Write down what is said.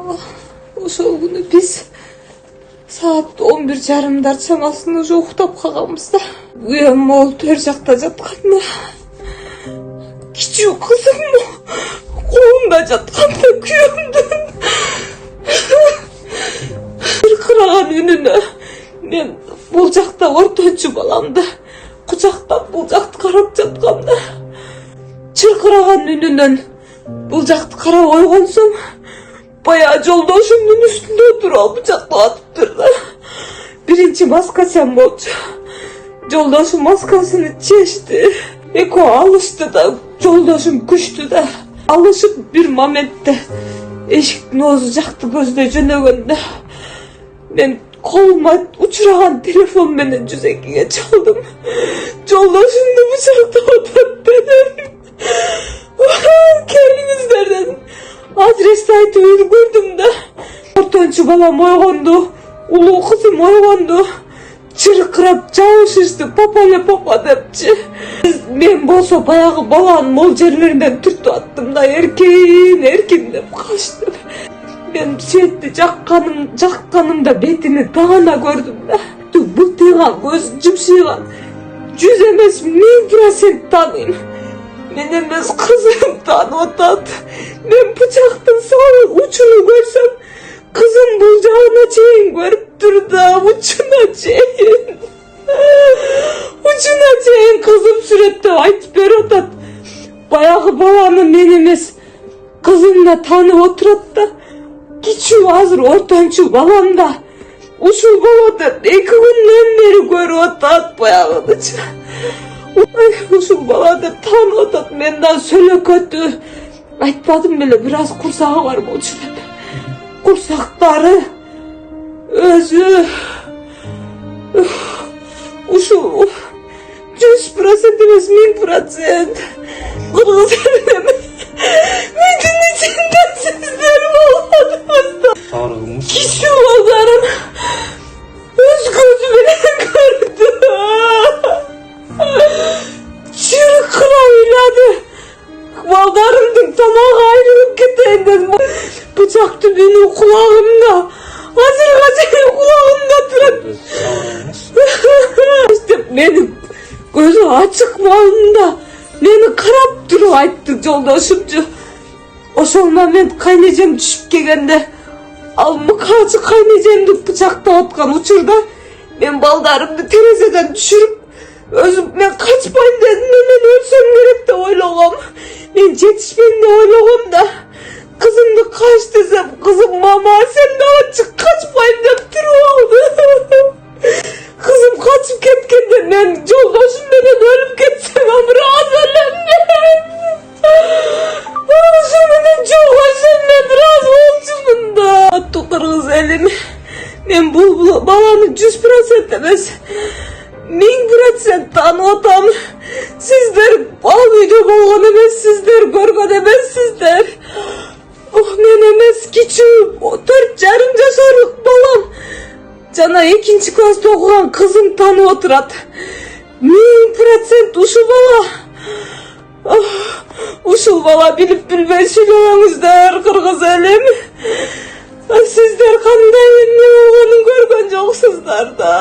Ошол күнү биз саат 11:30 чамасында уже уктап калганбыз да. Күйөөм могул төр жакта жатканда, кичүү кызым колунда жатканда күйөөмдүн чыркыраган үнүнө мен бул жакта ортончу баламды кучактап бул жакты карап жатканда, чыркыраган үнүнөн бул жакты карап ойгонсом, баягы жолдошумдун үстүндө туруп алып бычактап атыптыр да. Биринчи маска сен болчу. Жолдошум маскасын чечти. Экөө алышты да, жолдошум күчтү да. Алышып бир моментте эшиктин оозу жакты көздөй жөнөгөндө мен колума учураган телефон менен 102-ге чалдым. Жолдошумду бычактап атат дедим. Келиңиздер дедим. Адрести айтып үлгүрдүм да. Ортончу балам ойгонду, улуу кызым ойгонду. Чыркырап жабышышты, папа депчи. Мен болсо баягы баланын мол жерлеринен түртүп аттым да, эркин деп качтым. Мен светти жакканымда бетини даана көрдүм да. Былтыйган көз, жумшыйган. 100 эмес 1000% тааныйм. Мен эмес, кызым таанып атат. Мен бычактын салып учуну көрсөм, кызым бул жагына чейин көрүптүр да, учуна чейин кызым сүрөттөп айтып берип атат. Баягы баланы мен эмес, кызым да таанып отурат да. Кичүү азыр ортончу балам да ушул болот деп 2 күндөн бери көрүп атат баягынычы. Ушул бала деп таанып атат. Мен да сөлөкөтү айтпадым беле, бир аз курсагы бар болчу деп. Курсактары өзү ушул 100% эмес 1000%. Кыргыз элине мендин ичинде сиздер болдуңуздар. Кичүү балдарым өз көзү менен көрдү. Чыркырап ыйлады. Балдарымдын тамагы айрылып кетейин дедим. Бычактын үнү кулагымда. Азырга чейин кулагымда турат. Мени көзү ачык маалында мени карап туруп айтты жолдошумчу. Ошол момент кайнежем түшүп келгенде, ал мыкаачы кайнежемди бычактап аткан учурда мен балдарымды терезеден түшүрүп өзүм мен качпайм дедим. Мен өлсөм керек деп ойлогом. Мен жетишпейм деп ойлогом да. Кызымды кач десем, кызым мама сен дагы чык, качпайм деп туруп алды. Кызым качып кеткенде мен жолдошум менен өлүп кетсем, бираз өлөм деп. Ошо менен жок өлсөм мен бираз болчумун да. Кыргыз элим, мен бул баланы 100% эмес 1000% таанып атам. Сиздер ал үйдө болгон эмессиздер, көргөн эмессиздер. Мен эмес, кичүү 4,5 жашарлык балам жана 2-класста окуган кызым таанып отурат. 1000% ушул бала билип билбей сүйлөбөңүздөр, кыргыз элим. Сиздер кандай эмне болгонун көргөн жоксуздар да.